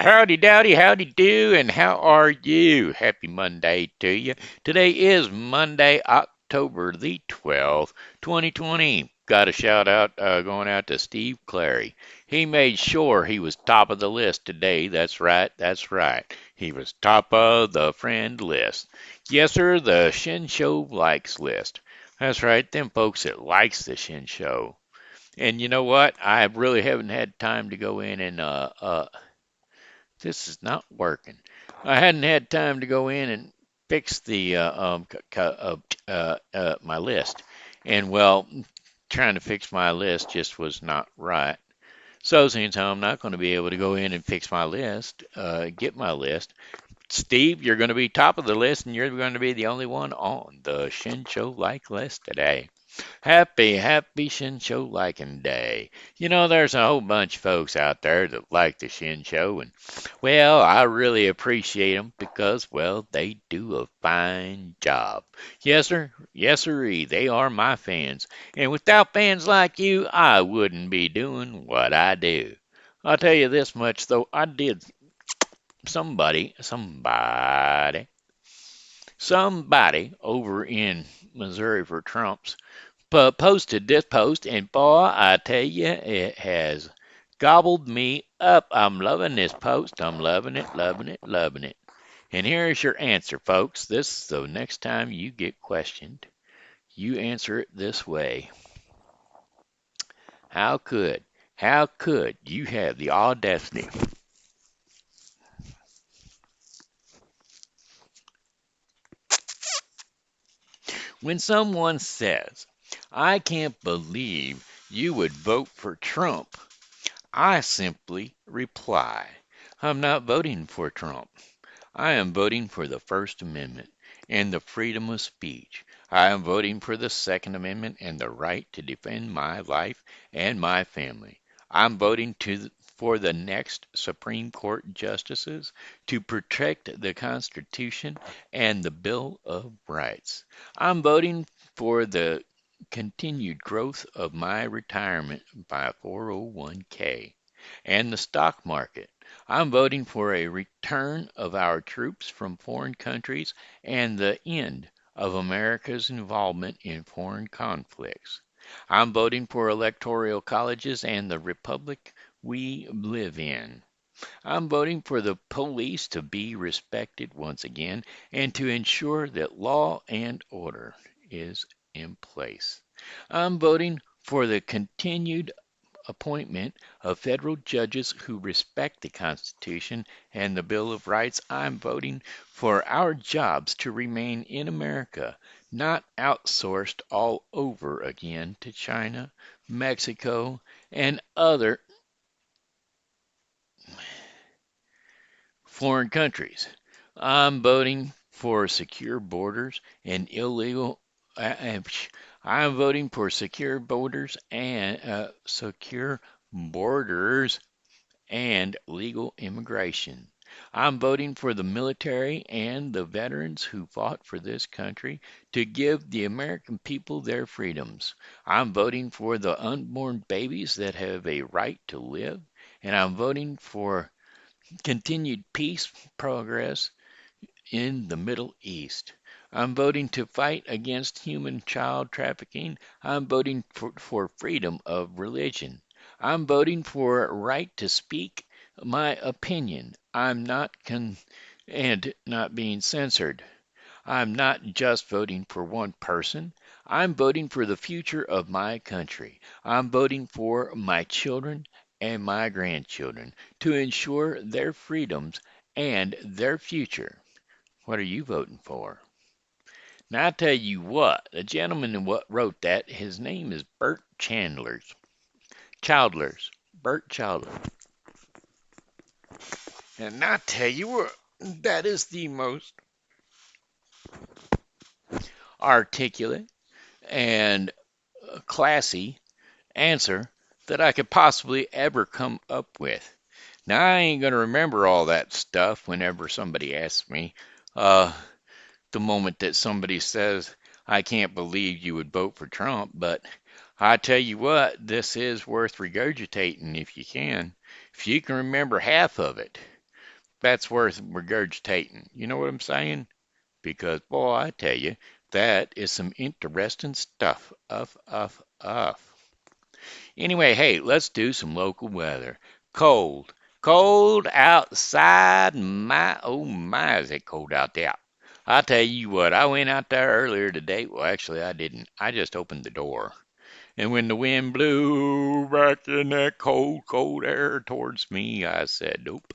Howdy dowdy, howdy do, and how are you? Happy Monday to you. Today is Monday, October the 12th, 2020. Got a shout out going out to Steve Clary. He made sure he was top of the list today. That's right, that's right. He was top of the friend list. Yes, sir, the Shen Show likes list. That's right, them folks that likes the Shen Show. And you know what? I really haven't had time to go in and this is not working. I hadn't had time to go in and fix the my list, and well, trying to fix my list just was not right. So since I'm not going to be able to go in and fix my list, get my list, Steve, you're going to be top of the list, and you're going to be the only one on the Shin Show like list today. Happy Shin Show liking day. You know, there's a whole bunch of folks out there that like the Shin Show, and well, I really appreciate them because, well, they do a fine job. Yes, sir. Yes, sirree. They are my fans. And without fans like you, I wouldn't be doing what I do. I'll tell you this much, though. I did somebody over in Missouri for Trump's posted this post, and boy, I tell you, it has gobbled me up. I'm loving this post. I'm loving it, loving it, loving it. And here's your answer, folks. This, so next time you get questioned, you answer it this way. How could you have the audacity? When someone says, I can't believe you would vote for Trump, I simply reply, I'm not voting for Trump. I am voting for the First Amendment and the freedom of speech. I am voting for the Second Amendment and the right to defend my life and my family. I'm voting for the next Supreme Court justices to protect the Constitution and the Bill of Rights. I'm voting for the continued growth of my retirement by 401k and the stock market. I'm voting for a return of our troops from foreign countries and the end of America's involvement in foreign conflicts. I'm voting for electoral colleges and the republic we live in. I'm voting for the police to be respected once again and to ensure that law and order is in place. I'm voting for the continued appointment of federal judges who respect the Constitution and the Bill of Rights. I'm voting for our jobs to remain in America, not outsourced all over again to China, Mexico, and other foreign countries. I'm voting for secure borders and illegal. I'm voting for secure borders and legal immigration. I'm voting for the military and the veterans who fought for this country to give the American people their freedoms. I'm voting for the unborn babies that have a right to live, and I'm voting for continued peace, progress in the Middle East. I'm voting to fight against human child trafficking. I'm voting for freedom of religion. I'm voting for right to speak my opinion. And not being censored. I'm not just voting for one person. I'm voting for the future of my country. I'm voting for my children and my grandchildren to ensure their freedoms and their future. What are you voting for? Now, I tell you what, the gentleman who wrote that, his name is Bert Childers. Bert Childers. And I tell you what, that is the most articulate and classy answer that I could possibly ever come up with. Now, I ain't going to remember all that stuff whenever somebody asks me. The moment that somebody says, I can't believe you would vote for Trump, but I tell you what, this is worth regurgitating if you can. If you can remember half of it, That's worth regurgitating. You know what I'm saying? Because, boy, I tell you, that is some interesting stuff. Of. Anyway, hey, let's do some local weather. Cold. Cold outside. My, oh my, is it cold out there. I'll tell you what, I went out there earlier today. Well, actually, I didn't. I just opened the door. And when the wind blew back in that cold, cold air towards me, I said, nope.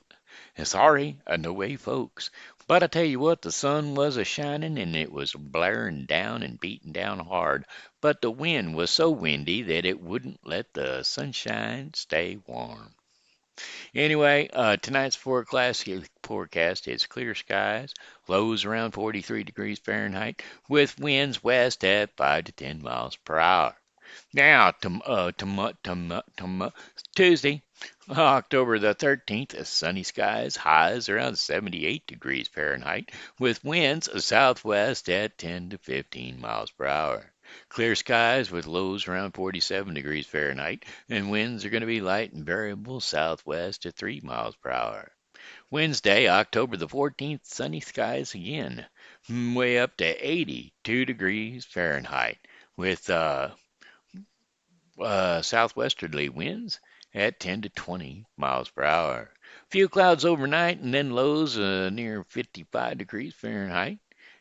And sorry, no way, folks. But I tell you what, the sun was a shining and it was blaring down and beating down hard. But the wind was so windy that it wouldn't let the sunshine stay warm. Anyway, tonight's forecast is clear skies, lows around 43 degrees Fahrenheit, with winds west at 5 to 10 miles per hour. Now, Tuesday, October the 13th, sunny skies, highs around 78 degrees Fahrenheit, with winds southwest at 10 to 15 miles per hour. Clear skies with lows around 47 degrees Fahrenheit, and winds are going to be light and variable southwest at 3 miles per hour. Wednesday, October the 14th, sunny skies again, way up to 82 degrees Fahrenheit, with southwesterly winds at 10 to 20 miles per hour. Few clouds overnight and then lows near 55 degrees Fahrenheit.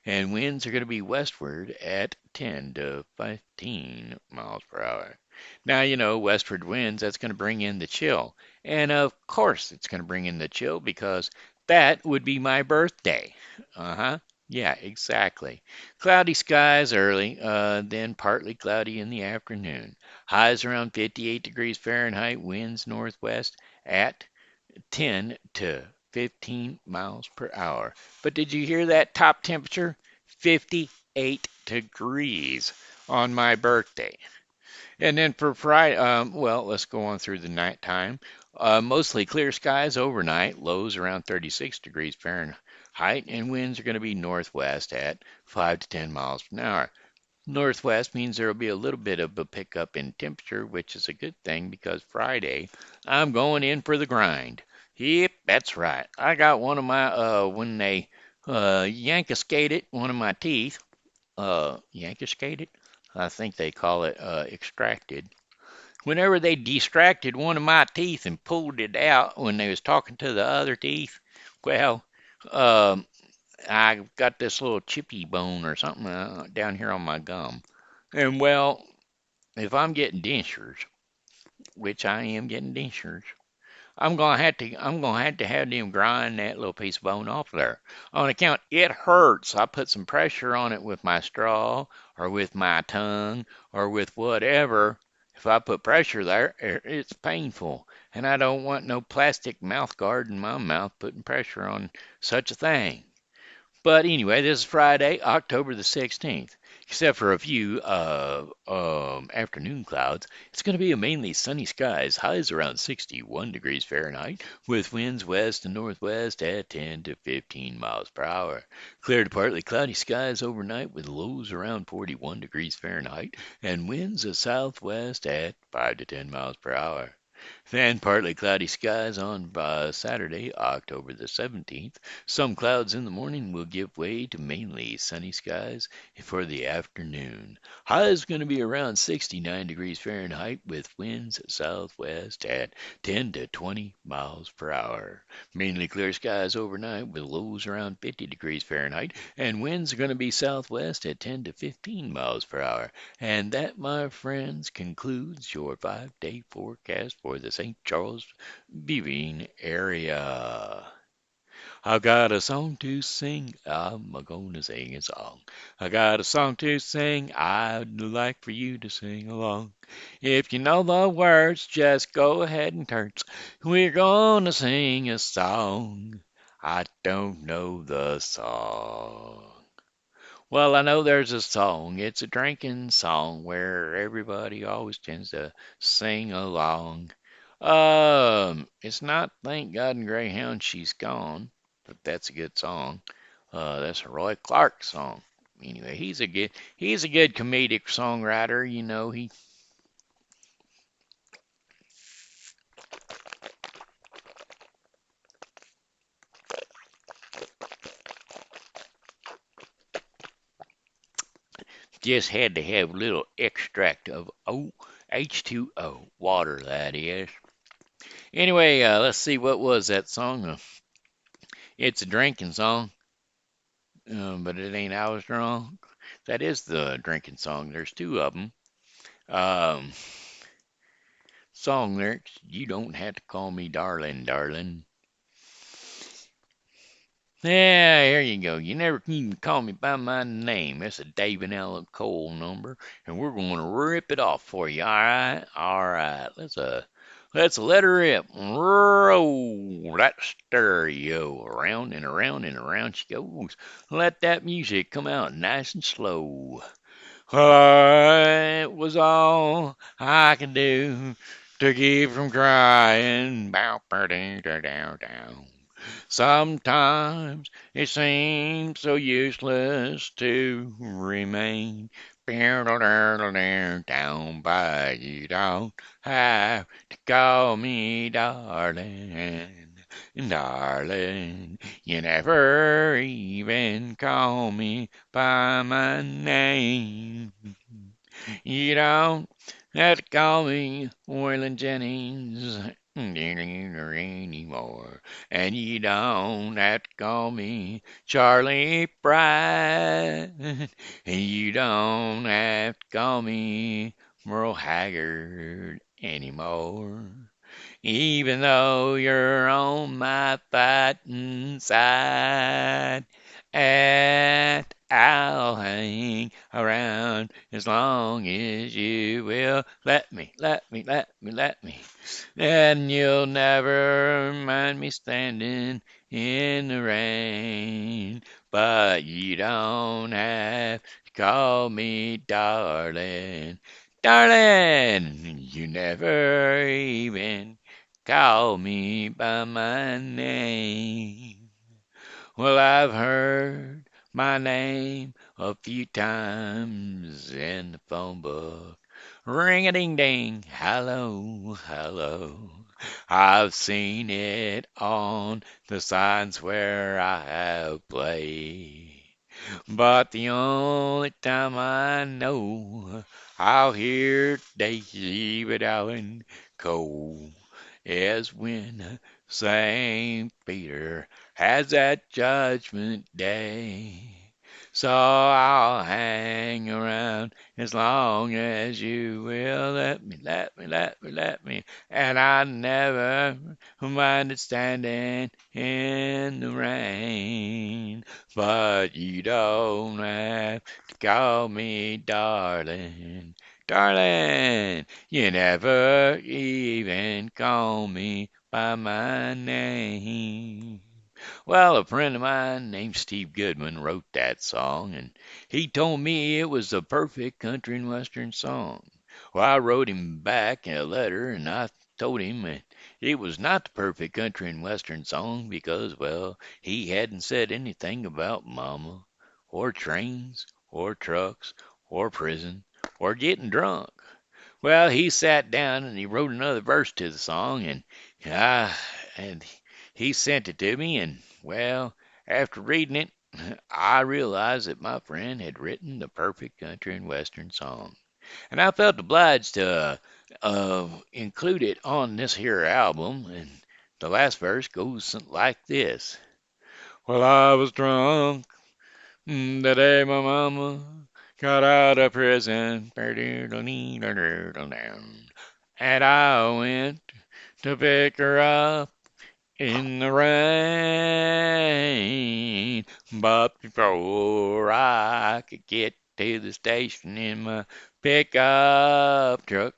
And winds are going to be westward at 10 to 15 miles per hour. Now, you know, westward winds, that's going to bring in the chill. And of course, it's going to bring in the chill because that would be my birthday. Uh huh. Yeah, exactly. Cloudy skies early, then partly cloudy in the afternoon. Highs around 58 degrees Fahrenheit, winds northwest at 10 to 15 miles per hour. But did you hear that top temperature? 58 degrees on my birthday. And then for Friday, well, let's go on through the nighttime. Mostly clear skies overnight, lows around 36 degrees Fahrenheit, and winds are going to be northwest at 5 to 10 miles per hour. Northwest means there will be a little bit of a pickup in temperature, which is a good thing because Friday I'm going in for the grind. Yep, that's right. I got one of my when they yankascated one of my teeth, yankascated, I think they call it extracted. Whenever they distracted one of my teeth and pulled it out when they was talking to the other teeth, well, um, I got this little chippy bone or something down here on my gum. And well, if I'm getting dentures, which I am getting dentures, I'm gonna have to have them grind that little piece of bone off there. On account it hurts. I put some pressure on it with my straw or with my tongue or with whatever. If I put pressure there, it's painful. And I don't want no plastic mouth guard in my mouth putting pressure on such a thing. But anyway, this is Friday, October the 16th. Except for a few afternoon clouds, it's going to be a mainly sunny skies, highs around 61 degrees Fahrenheit, with winds west and northwest at 10 to 15 miles per hour. Clear to partly cloudy skies overnight with lows around 41 degrees Fahrenheit and winds of southwest at 5 to 10 miles per hour. Then partly cloudy skies on Saturday, October the 17th. Some clouds in the morning will give way to mainly sunny skies for the afternoon. High is going to be around 69 degrees Fahrenheit with winds southwest at 10 to 20 miles per hour. Mainly clear skies overnight with lows around 50 degrees Fahrenheit and winds are going to be southwest at 10 to 15 miles per hour. And that, my friends, concludes your 5-day forecast for the St. Charles viewing area. I got a song to sing. I'm gonna sing a song. I got a song to sing. I'd like for you to sing along. If you know the words, just go ahead and turn. We're gonna sing a song. I don't know the song. Well, I know there's a song. It's a drinking song where everybody always tends to sing along. It's not Thank God and Greyhound She's Gone, but that's a good song. That's a Roy Clark song. Anyway, he's a good comedic songwriter. You know, Just had to have a little extract of H2O, water that is. Anyway, let's see, what was that song? It's a drinking song, but it ain't I was drunk. That is the drinking song. There's two of them. Um, Song lyrics: You don't have to call me darling, darling. Yeah, here you go. You never can even call me by my name. That's a David Allen Cole number, and we're going to rip it off for you. All right. Let's let her rip. Roll that stereo around and around and around she goes. Let that music come out nice and slow. It was all I could do to keep from crying. Bow, bow, down, down, down. Sometimes it seems so useless to remain. Down by you don't have to call me darling. Darling, you never even call me by my name. You don't have to call me Waylon Jennings anymore. And you don't have to call me Charlie Pride. And you don't have to call me Merle Haggard anymore. Even though you're on my fighting side, and I'll hang around as long as you will let me, let me, let me, let me. And you'll never mind me standing in the rain, but you don't have to call me darling. Darling, you never even call me by my name. Well, I've heard my name a few times in the phone book. Ring a ding ding, hello, hello. I've seen it on the signs where I have played. But the only time I know I'll hear David Allen Cole is when St. Peter has that judgment day. So I'll hang around as long as you will let me, let me, let me, let me. And I never minded standing in the rain. But you don't have to call me darling. Darling, you never even call me by my name. Well, a friend of mine named Steve Goodman wrote that song, and he told me it was the perfect country and western song. Well, I wrote him back a letter, and I told him that it was not the perfect country and western song because, well, he hadn't said anything about mama, or trains, or trucks, or prison, or getting drunk. Well, he sat down and he wrote another verse to the song, and he sent it to me. And well, after reading it, I realized that my friend had written the perfect country and western song, and I felt obliged to include it on this here album. And the last verse goes like this: Well, I was drunk the day my mama got out of prison. And I went to pick her up in the rain. But before I could get to the station in my pickup truck,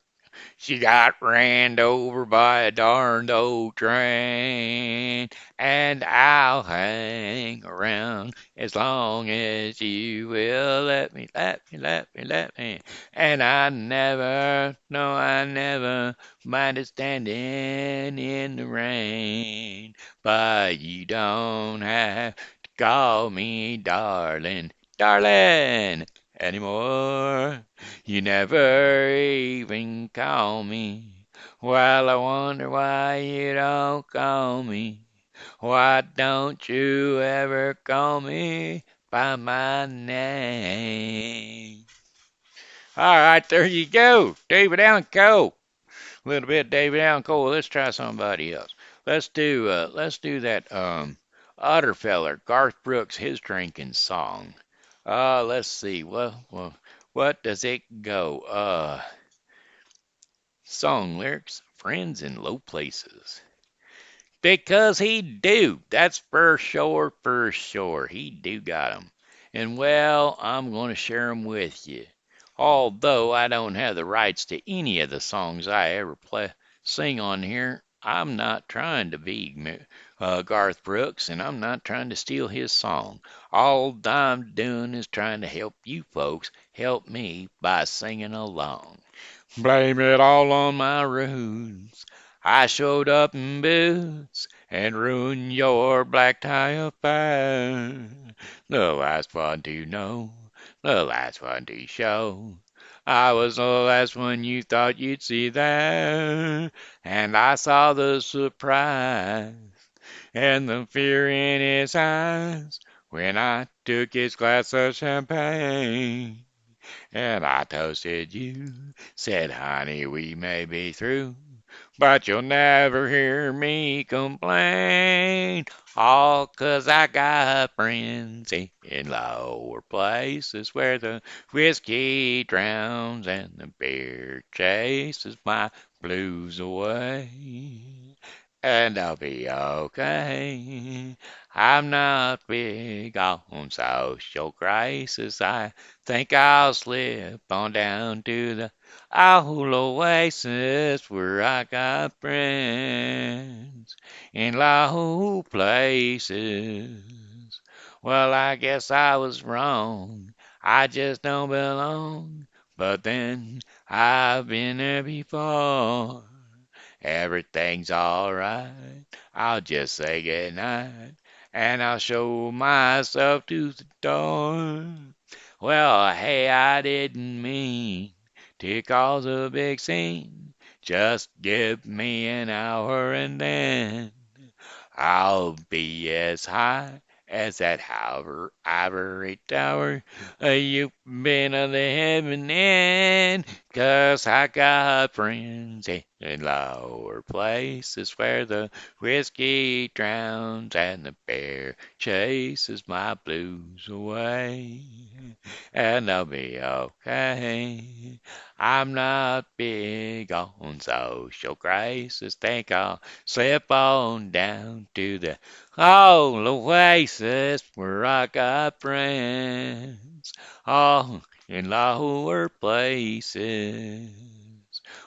she got ran over by a darned old train, and I'll hang around as long as you will let me, let me, let me, let me. And I never, no, I never minded standing in the rain, but you don't have to call me darling, darling anymore. You never even call me. Well, I wonder why you don't call me. Why don't you ever call me by my name? All right, there you go. David Allan Coe. A little bit of David Allan Coe. Let's try somebody else. Let's do that Otter feller, Garth Brooks, his drinking song. Let's see. Well, what does it go? Song lyrics, friends in low places. Because he do. That's for sure, for sure. He do got 'em. And well, I'm going to share 'em with you. Although I don't have the rights to any of the songs I ever sing on here, I'm not trying to be Garth Brooks, and I'm not trying to steal his song. All I'm doing is trying to help you folks help me by singing along. Blame it all on my roots. I showed up in boots and ruined your black tie affair. The last one to know, the last one to show. I was the last one you thought you'd see there, and I saw the surprise and the fear in his eyes when I took his glass of champagne. And I toasted you, said, honey, we may be through, but you'll never hear me complain. All 'cause I got friends in lower places where the whiskey drowns and the beer chases my blues away. And I'll be okay. I'm not big on social crisis. I think I'll slip on down to the old oasis where I got friends in low places. Well, I guess I was wrong. I just don't belong. But then I've been there before. Everything's alright. I'll just say goodnight and I'll show myself to the door. Well, hey, I didn't mean to cause a big scene. Just give me an hour and then I'll be as high as that ivory tower you've been on the heaven end. 'Cause I got friends in lower places where the whiskey drowns and the bear chases my blues away. And I'll be okay. I'm not big on social crisis. Think I'll slip on down to the old oasis where I got friends. Oh, in lower places.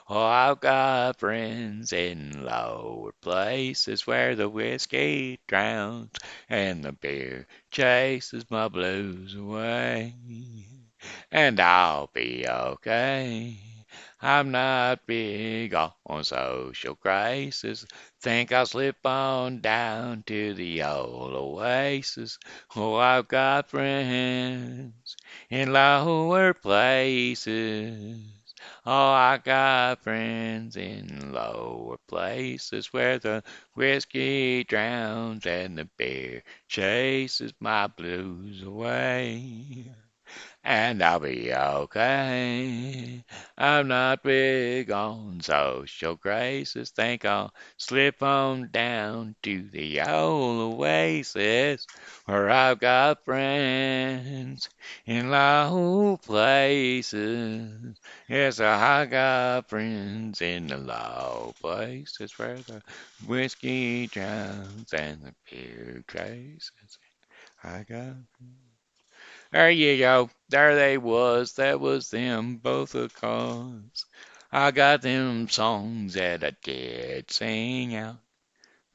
Oh, I've got friends in lower places where the whiskey drowns and the beer chases my blues away. And I'll be okay. I'm not big on social crisis. Think I'll slip on down to the old oasis. Oh, I've got friends in lower places. Oh, I got friends in lower places where the whiskey drowns and the beer chases my blues away. And I'll be okay. I'm not big on social graces. Think I'll slip on down to the old oasis where I've got friends in low places. Yes, I got friends in the low places where the whiskey drowns and the beer chases. I got there you go. There they was. That was them both of cause. I got them songs that I did sing out.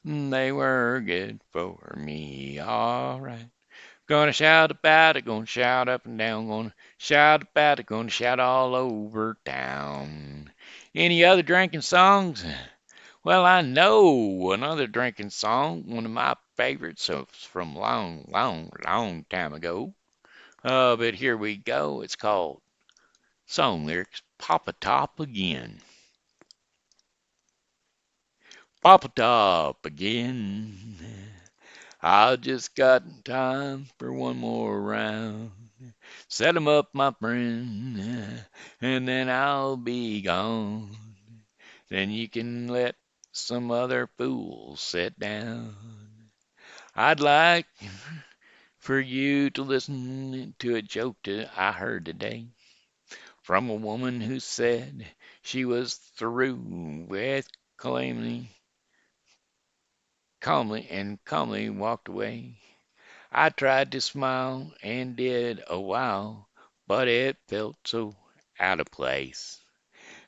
They were good for me, alright. Gonna shout about it, gonna shout up and down, gonna shout about it, gonna shout all over town. Any other drinking songs? Well, I know another drinking song, one of my favorites from long, long, long time ago. But here we go. It's called Song Lyrics Papa Top Again. Papa Top again. I just got time for one more round. Set 'em up, my friend, and then I'll be gone. Then you can let some other fools sit down. I'd like for you to listen to a joke that I heard today from a woman who said she was through with calmly, calmly walked away. I tried to smile and did a while, but it felt so out of place.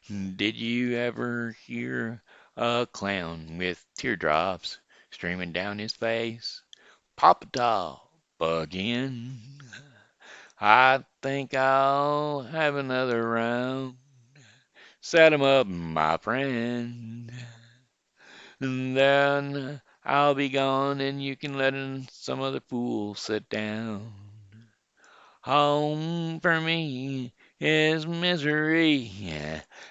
Did you ever hear a clown with teardrops streaming down his face? Papa Doll again. I think I'll have another round. Set 'em up, my friend. And then I'll be gone and you can let in some other fool sit down. Home for me is misery,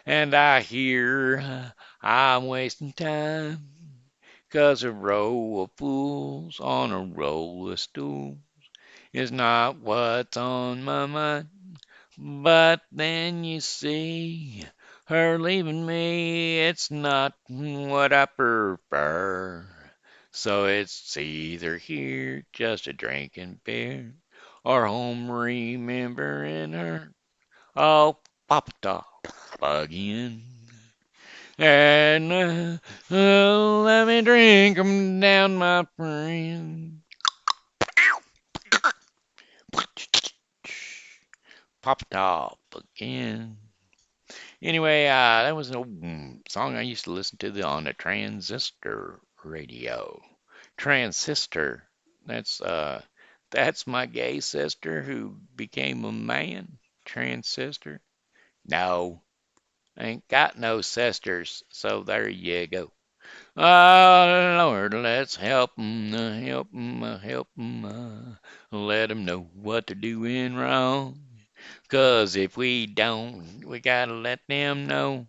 and I hear I'm wasting time, 'cause a row of fools on a roll of stools is not what's on my mind. But then you see, her leaving me, it's not what I prefer. So it's either here, just a drinking beer, or home remembering her. Oh, Papa Top again. And let me drink 'em down, my friend. Papa Top again. Anyway, that was an old song I used to listen to on the transistor radio. Transistor. That's my gay sister who became a man. Transistor. No, ain't got no sisters. So there you go. Oh Lord, let's help 'em, help 'em, help 'em. Let 'em know what they're doing wrong. 'Cause if we don't, we gotta let them know.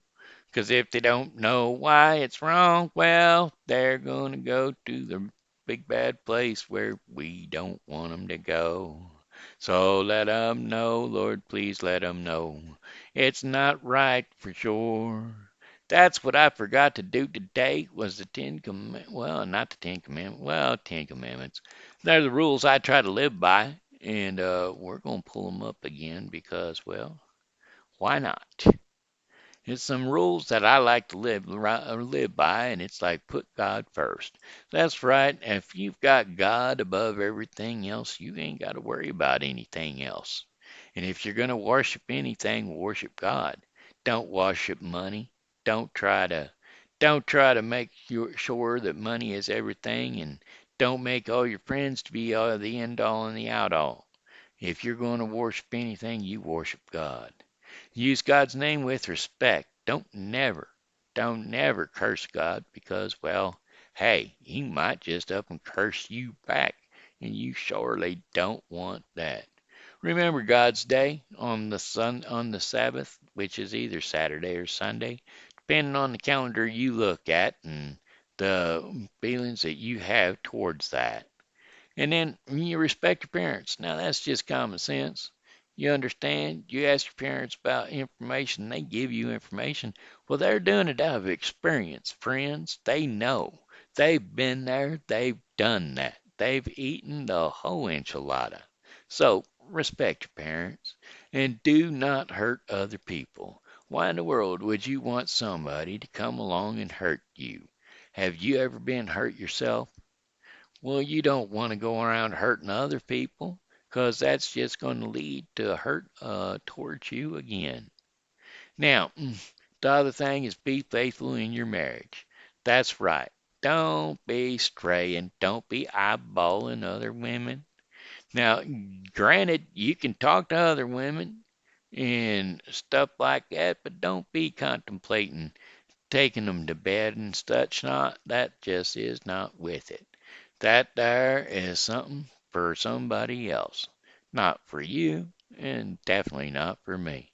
'Cause if they don't know why it's wrong, well, they're gonna go to the big bad place where we don't want 'em to go. So let 'em know, Lord, please let 'em know. It's not right for sure. That's what I forgot to do today was the Ten Commandments. Well, not the Ten Commandments. Well, Ten Commandments. They're the rules I try to live by, and we're gonna pull them up again because, well, why not? It's some rules that I like to live by, and it's like put God first. That's right. If you've got God above everything else, you ain't got to worry about anything else. And if you're going to worship anything, worship God. Don't worship money. Don't try to don't try to make sure that money is everything, and don't make all your friends to be the end all and the out all. If you're going to worship anything, you worship God. Use God's name with respect. Don't never curse God because, well, hey, He might just up and curse you back, and you surely don't want that. Remember God's day on the Sabbath, which is either Saturday or Sunday, depending on the calendar you look at and the feelings that you have towards that. And then you respect your parents. Now that's just common sense. You understand? You ask your parents about information, they give you information. Well, they're doing it out of experience, friends. They know. They've been there, they've done that. They've eaten the whole enchilada. So respect your parents and do not hurt other people. Why in the world would you want somebody to come along and hurt you? Have you ever been hurt yourself? Well, you don't want to go around hurting other people because that's just going to lead to hurt towards you again. Now, the other thing is be faithful in your marriage. That's right. Don't be straying. Don't be eyeballing other women. Now, granted, you can talk to other women and stuff like that, but don't be contemplating taking them to bed and such not. That just is not with it. That there is something for somebody else, not for you, and definitely not for me.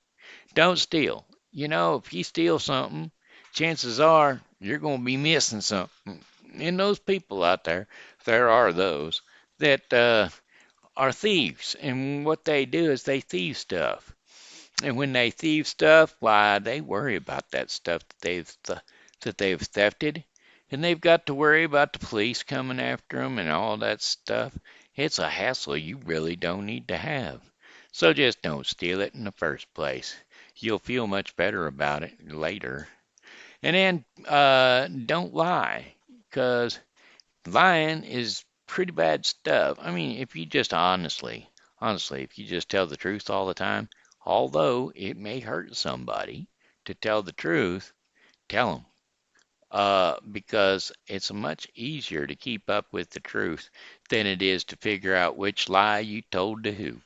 Don't steal. You know, if you steal something, chances are you're going to be missing something. And those people out there, there are those that are thieves, and what they do is they thieve stuff. And when they thieve stuff, why, they worry about that stuff that they've thefted, and they've got to worry about the police coming after them and all that stuff. It's a hassle you really don't need to have. So just don't steal it in the first place. You'll feel much better about it later. And then don't lie, 'cause lying is pretty bad stuff. I mean, if you just honestly, if you just tell the truth all the time, although it may hurt somebody to tell the truth, tell them. Because it's much easier to keep up with the truth than it is to figure out which lie you told to who.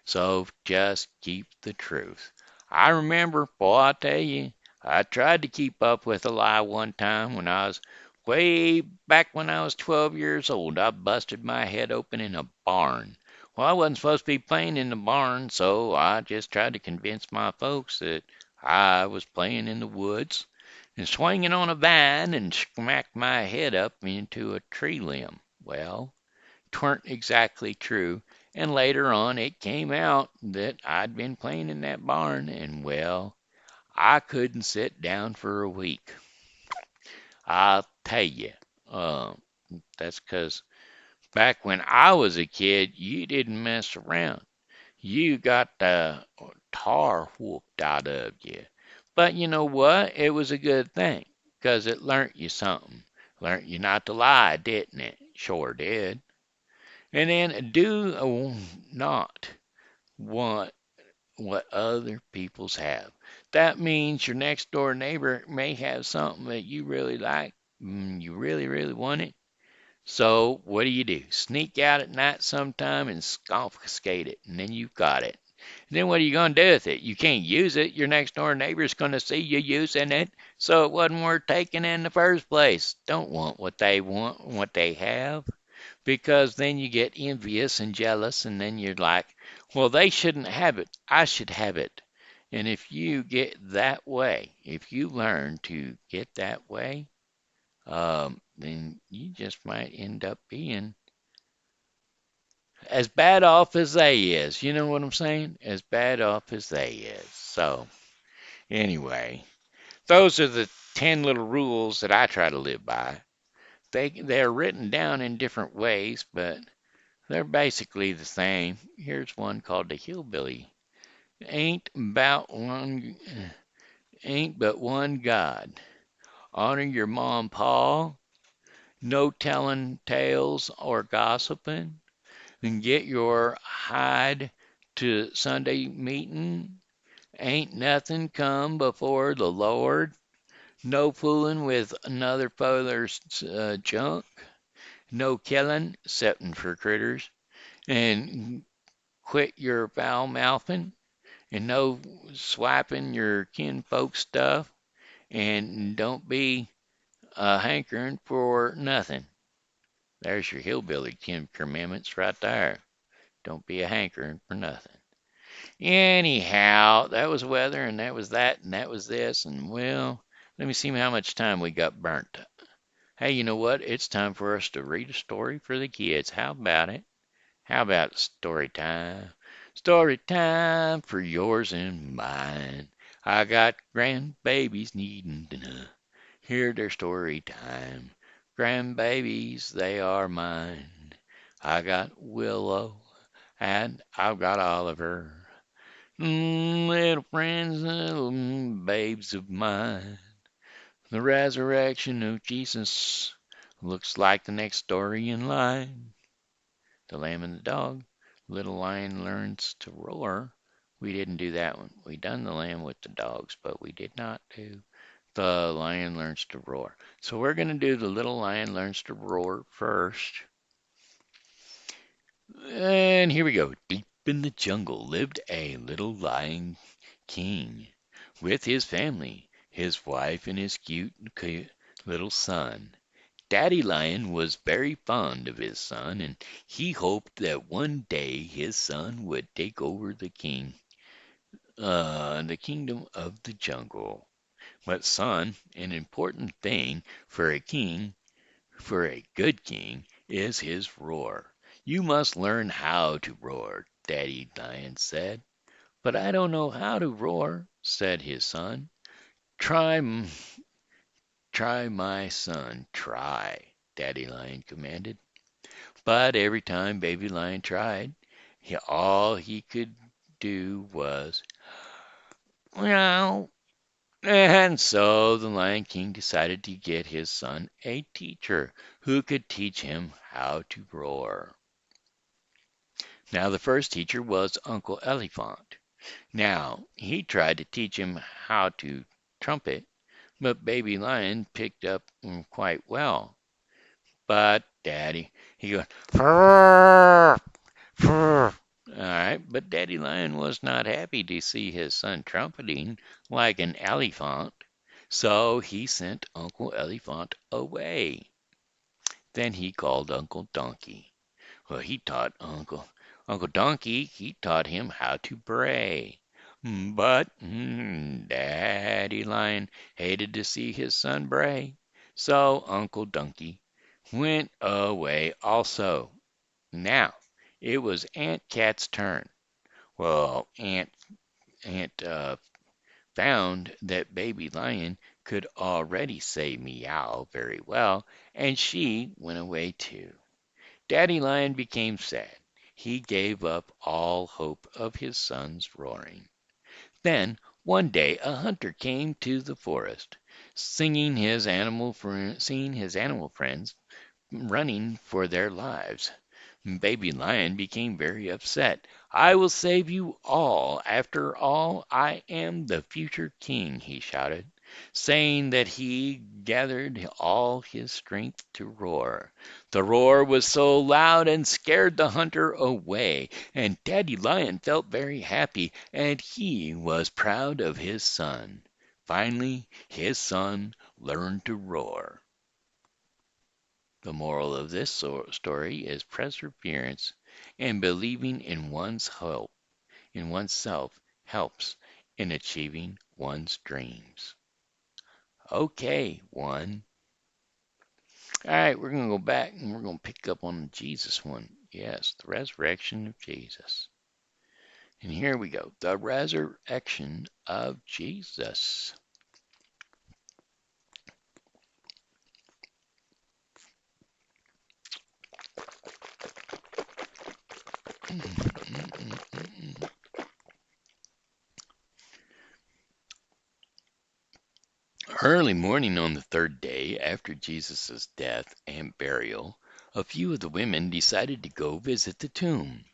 So just keep the truth. I remember, boy, I tell you, I tried to keep up with a lie one time when I was way back when I was 12 years old. I busted my head open in a barn. Well, I wasn't supposed to be playing in the barn, so I just tried to convince my folks that I was playing in the woods and swinging on a vine and smacked my head up into a tree limb. Well, 'tweren't exactly true, and later on it came out that I'd been playing in that barn, and well, I couldn't sit down for a week. I'll tell you, uh, that's 'cause back when I was a kid, you didn't mess around. You got the tar whooped out of you. But you know what? It was a good thing, 'cause it learnt you something. Learnt you not to lie, didn't it? Sure did. And then do not want what other people's have. That means your next door neighbor may have something that you really like. You really, really want it. So what do? Sneak out at night sometime and confiscate it, and then you've got it. And then what are you going to do with it? You can't use it. Your next door neighbor's going to see you using it, so it wasn't worth taking in the first place. Don't want, what they have, because then you get envious and jealous, and then you're like, well, they shouldn't have it. I should have it. And if you get that way, if you learn to get that way, then you just might end up being as bad off as they is. You know what I'm saying? As bad off as they is. So, anyway, those are the 10 little rules that I try to live by. They're written down in different ways, but they're basically the same. Here's one called the hillbilly. Ain't about one, ain't but one God. Honor your mom and pa. No telling tales or gossiping. And get your hide to Sunday meeting. Ain't nothing come before the Lord. No fooling with another feller's junk. No killing, excepting for critters. And quit your foul mouthing. And no swiping your kinfolk's stuff. And don't be hankering for nothing. There's your hillbilly Ten Commandments right there. Don't be a hankering for nothing. Anyhow, that was weather, and that was that, and that was this, and well, let me see how much time we got burnt. Hey, you know what? It's time for us to read a story for the kids. How about it? How about story time? Story time for yours and mine. I got grandbabies needing to hear their story time. Grandbabies, they are mine. I got Willow and I've got Oliver. Little friends, little babes of mine. The resurrection of Jesus looks like the next story in line. The Lamb and the Dog. Little Lion Learns to Roar. We didn't do that one. We done the Lamb with the dogs, but we did not do the Lion Learns to Roar. So we're going to do the Little Lion Learns to Roar first. And here we go. Deep in the jungle lived a little lion king with his family, his wife, and his cute little son. Daddy Lion was very fond of his son, and he hoped that one day his son would take over the kingdom of the jungle. But son, an important thing for a king, for a good king, is his roar. You must learn how to roar, Daddy Lion said. But I don't know how to roar, said his son. Try, try, my son, try, Daddy Lion commanded. But every time Baby Lion tried, all he could do was meow. And so the Lion King decided to get his son a teacher who could teach him how to roar. Now, the first teacher was Uncle Elephant. Now, he tried to teach him how to trumpet, but Baby Lion picked up quite well. But Daddy, he goes, "Furr, furr." All right, but Daddy Lion was not happy to see his son trumpeting like an elephant, so he sent Uncle Elephant away. Then he called Uncle Donkey. Well, he taught Uncle Donkey, he taught him how to bray. But Daddy Lion hated to see his son bray, so Uncle Donkey went away also. Now, it was Aunt Cat's turn. Well, Aunt found that Baby Lion could already say meow very well, and she went away too. Daddy Lion became sad. He gave up all hope of his son's roaring. Then one day a hunter came to the forest, seeing his animal friends running for their lives. Baby Lion became very upset. "I will save you all. After all, I am the future king," he shouted, saying that he gathered all his strength to roar. The roar was so loud and scared the hunter away, and Daddy Lion felt very happy, and he was proud of his son. Finally, his son learned to roar. The moral of this story is perseverance and believing in oneself helps in achieving one's dreams. Okay, one. All right, we're going to go back and we're going to pick up on the Jesus one. Yes, the resurrection of Jesus. And here we go. The resurrection of Jesus. Early morning on the third day after Jesus' death and burial, a few of the women decided to go visit the tomb.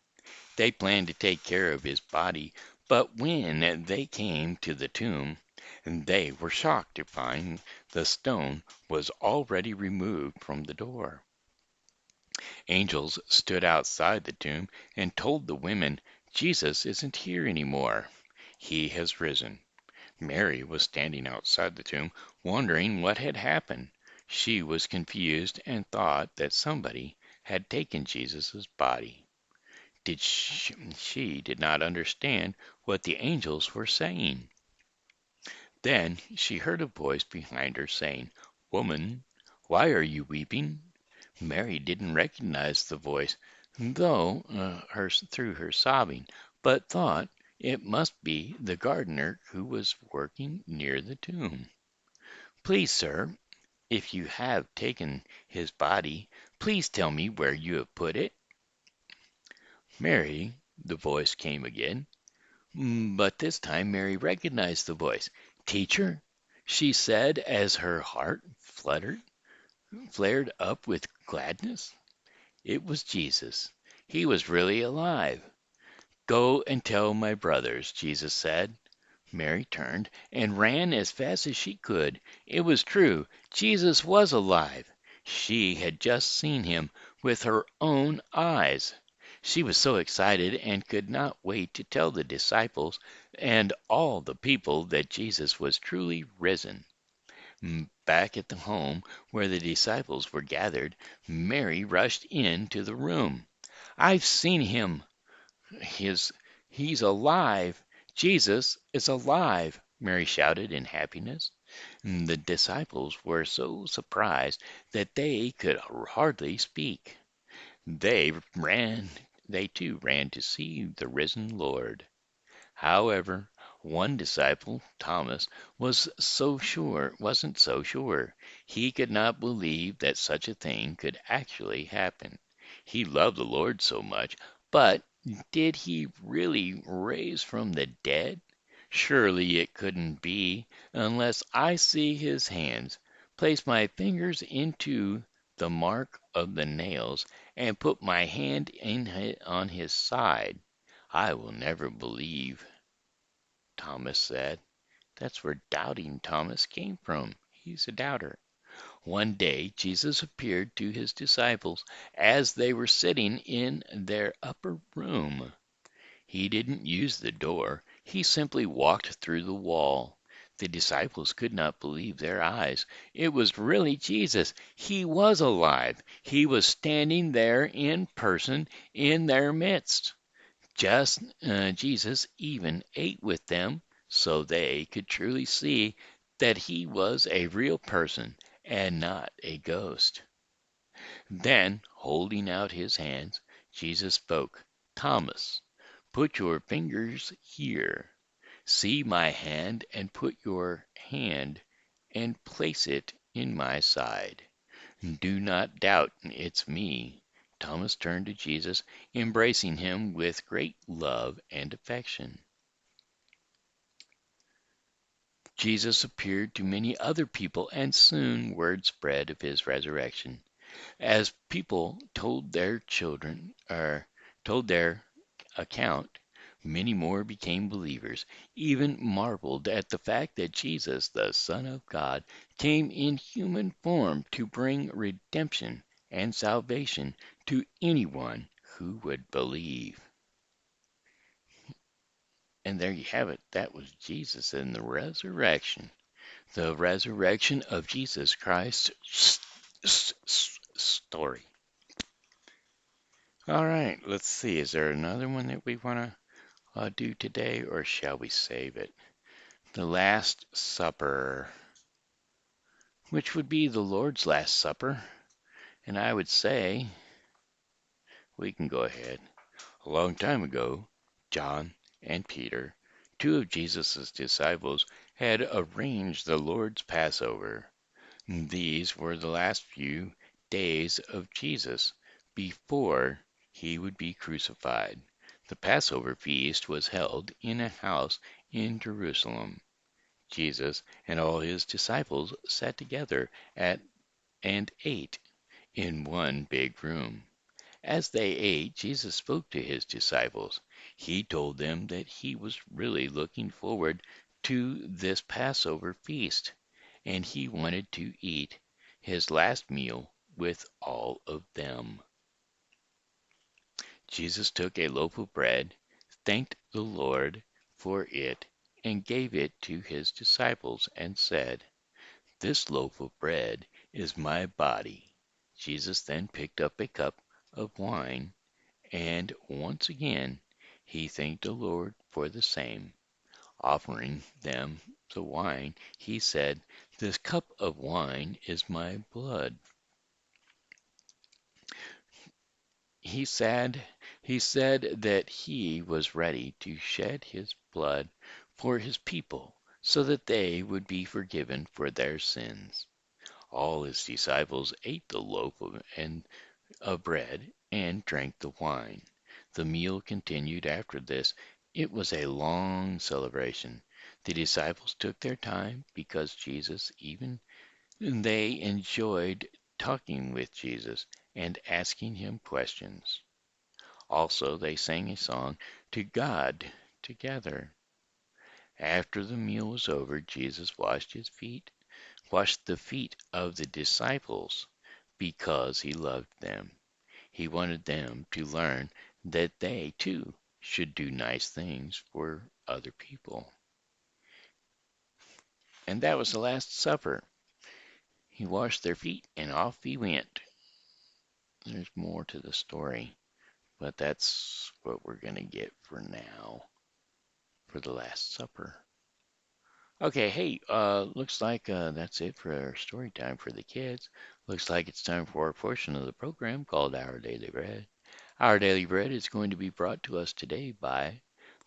They planned to take care of his body, but when they came to the tomb, they were shocked to find the stone was already removed from the door. Angels stood outside the tomb and told the women, "Jesus isn't here anymore. He has risen." Mary was standing outside the tomb, wondering what had happened. She was confused and thought that somebody had taken Jesus' body. She did not understand what the angels were saying. Then she heard a voice behind her saying, "Woman, why are you weeping?" Mary didn't recognize the voice, though through her sobbing, but thought it must be the gardener who was working near the tomb. "Please, sir, if you have taken his body, please tell me where you have put it." "Mary," the voice came again, but this time Mary recognized the voice. "Teacher," she said as her heart flared up with gladness. It was Jesus. He was really alive. "Go and tell my brothers," Jesus said. Mary turned and ran as fast as she could. It was true. Jesus was alive. She had just seen him with her own eyes. She was so excited and could not wait to tell the disciples and all the people that Jesus was truly risen. Back at the home where the disciples were gathered, Mary rushed into the room. "I've seen him. His, he's alive. Jesus is alive," Mary shouted in happiness. The disciples were so surprised that they could hardly speak. They ran, they too ran to see the risen Lord. However, one disciple, Thomas, wasn't so sure. He could not believe that such a thing could actually happen. He loved the Lord so much, but did he really raise from the dead? Surely it couldn't be unless I see his hands, place my fingers into the mark of the nails, and put my hand on his side. I will never believe, Thomas said. That's where doubting Thomas came from. He's a doubter. One day Jesus appeared to his disciples as they were sitting in their upper room. He didn't use the door, he simply walked through the wall. The disciples could not believe their eyes. It was really Jesus. He was alive. He was standing there in person in their midst. Jesus even ate with them so they could truly see that he was a real person and not a ghost. Then, holding out his hands, Jesus spoke, "Thomas, put your fingers here. See my hand and put your hand and place it in my side. Do not doubt it's me." Thomas turned to Jesus, embracing him with great love and affection. Jesus appeared to many other people, and soon word spread of his resurrection. As people told their account, many more became believers, even marveled at the fact that Jesus, the Son of God, came in human form to bring redemption and salvation to anyone who would believe. And there you have it. That was Jesus and the resurrection. The resurrection of Jesus Christ story. All right, let's see. Is there another one that we want to do today, or shall we save it? The Last Supper, which would be the Lord's Last Supper. And I would say we can go ahead. A long time ago, John and Peter, two of Jesus' disciples, had arranged the Lord's Passover. These were the last few days of Jesus before he would be crucified. The Passover feast was held in a house in Jerusalem. Jesus and all his disciples sat together and ate in one big room. As they ate, Jesus spoke to his disciples. He told them that he was really looking forward to this Passover feast, and he wanted to eat his last meal with all of them. Jesus took a loaf of bread, thanked the Lord for it, and gave it to his disciples, and said, "This loaf of bread is my body." Jesus then picked up a cup of wine, and once again he thanked the Lord for the same. Offering them the wine, he said, "This cup of wine is my blood." He said, he said that he was ready to shed his blood for his people so that they would be forgiven for their sins. All his disciples ate the loaf of bread and drank the wine. The meal continued after this. It was a long celebration. The disciples took their time because they enjoyed talking with Jesus and asking him questions. Also, they sang a song to God together. After the meal was over, Jesus washed the feet of the disciples because he loved them. He wanted them to learn that they, too, should do nice things for other people. And that was the Last Supper. He washed their feet and off he went. There's more to the story, but that's what we're going to get for now for the Last Supper. Okay, hey, looks like that's it for our story time for the kids. Looks like it's time for a portion of the program called Our Daily Bread. Our Daily Bread is going to be brought to us today by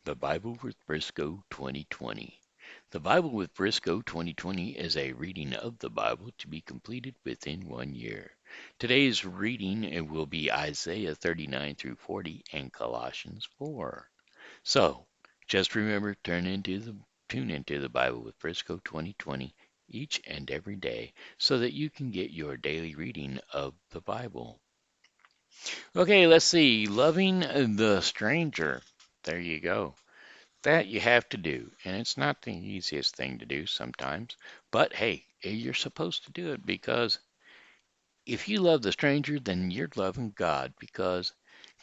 the Bible with Briscoe 2020. The Bible with Briscoe 2020 is a reading of the Bible to be completed within 1 year. Today's reading it will be Isaiah 39 through 40 and Colossians 4. So, just remember, tune into the Bible with Briscoe 2020 each and every day so that you can get your daily reading of the Bible. Okay, let's see. Loving the stranger. There you go. That you have to do. And it's not the easiest thing to do sometimes. But hey, you're supposed to do it because if you love the stranger, then you're loving God because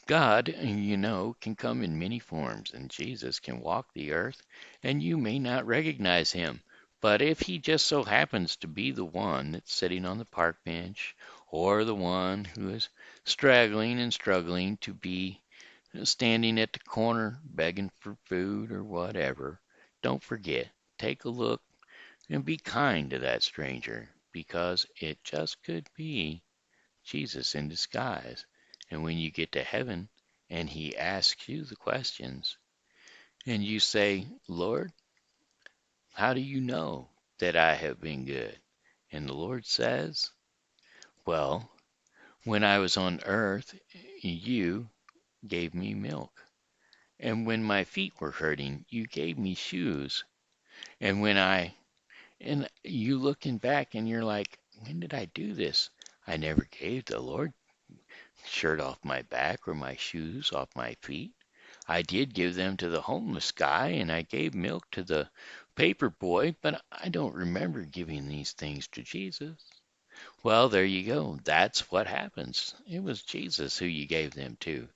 God, can come in many forms, and Jesus can walk the earth, and you may not recognize him. But if he just so happens to be the one that's sitting on the park bench, or the one who is straggling and struggling to be standing at the corner begging for food or whatever, don't forget, take a look and be kind to that stranger, because it just could be Jesus in disguise. And when you get to heaven and he asks you the questions, and you say, Lord, how do you know that I have been good? And the Lord says, well, when I was on earth, you gave me milk. And when my feet were hurting, you gave me shoes. And and you looking back and you're like, when did I do this? I never gave the Lord shirt off my back or my shoes off my feet. I did give them to the homeless guy, and I gave milk to the paper boy, but I don't remember giving these things to Jesus. Well, there you go. That's what happens. It was Jesus who you gave them to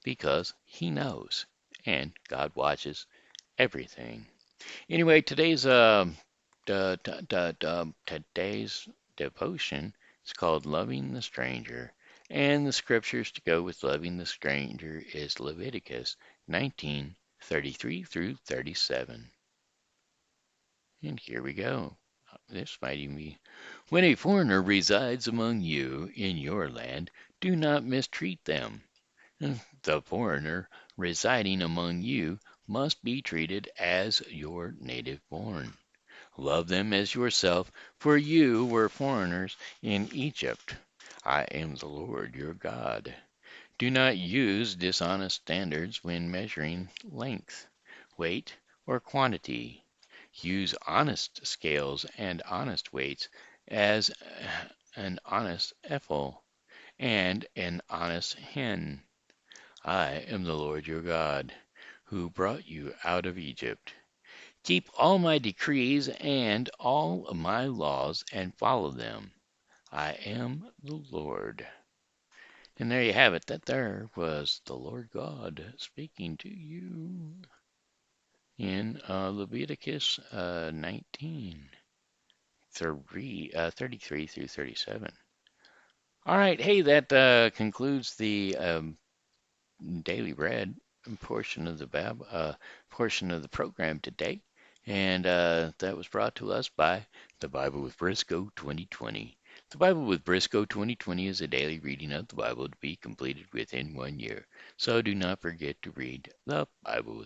because he knows and God watches everything. Anyway, today's devotion is called Loving the Stranger, and the scriptures to go with loving the stranger is Leviticus 19:33 through 37. And here we go. This might even be when a foreigner resides among you in your land, do not mistreat them. The foreigner residing among you must be treated as your native born. Love them as yourself, for you were foreigners in Egypt. I am the Lord your God. Do not use dishonest standards when measuring length, weight, or quantity. Use honest scales and honest weights as an honest ephah and an honest hin. I am the Lord your God, who brought you out of Egypt. Keep all my decrees and all my laws and follow them. I am the Lord. And there you have it. That there was the Lord God speaking to you in Leviticus 19, 33 through 37. All right. Hey, that concludes the daily bread portion of portion of the program today, and that was brought to us by the Bible with Briscoe 2020. The Bible with Briscoe 2020 is a daily reading of the Bible to be completed within 1 year. So do not forget to read the Bible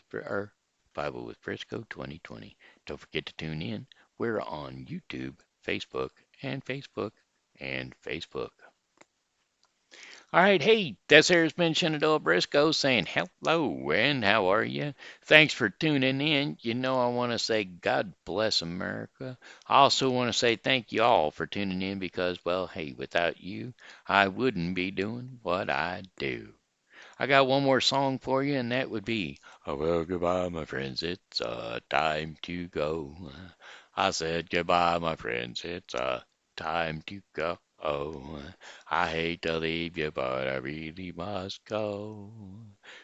with Briscoe 2020. Don't forget to tune in. We're on YouTube, Facebook, and Facebook, and Facebook. All right, hey, this here's been Shenandoah Briscoe saying hello and how are you? Thanks for tuning in. I want to say God bless America. I also want to say thank you all for tuning in because, well, hey, without you, I wouldn't be doing what I do. I got one more song for you, and that would be, oh, well, goodbye, my friends. It's time to go. I said goodbye, my friends. It's time to go. I hate to leave you, but I really must go.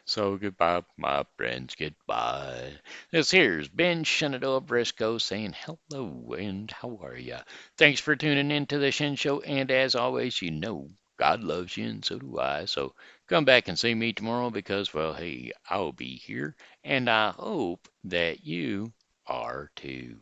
So goodbye, my friends, goodbye. This here's Ben Shenandoah Briscoe saying hello and how are ya? Thanks for tuning in to the Shen Show, and as always, God loves you and so do I. So come back and see me tomorrow because, well, hey, I'll be here, and I hope that you are too.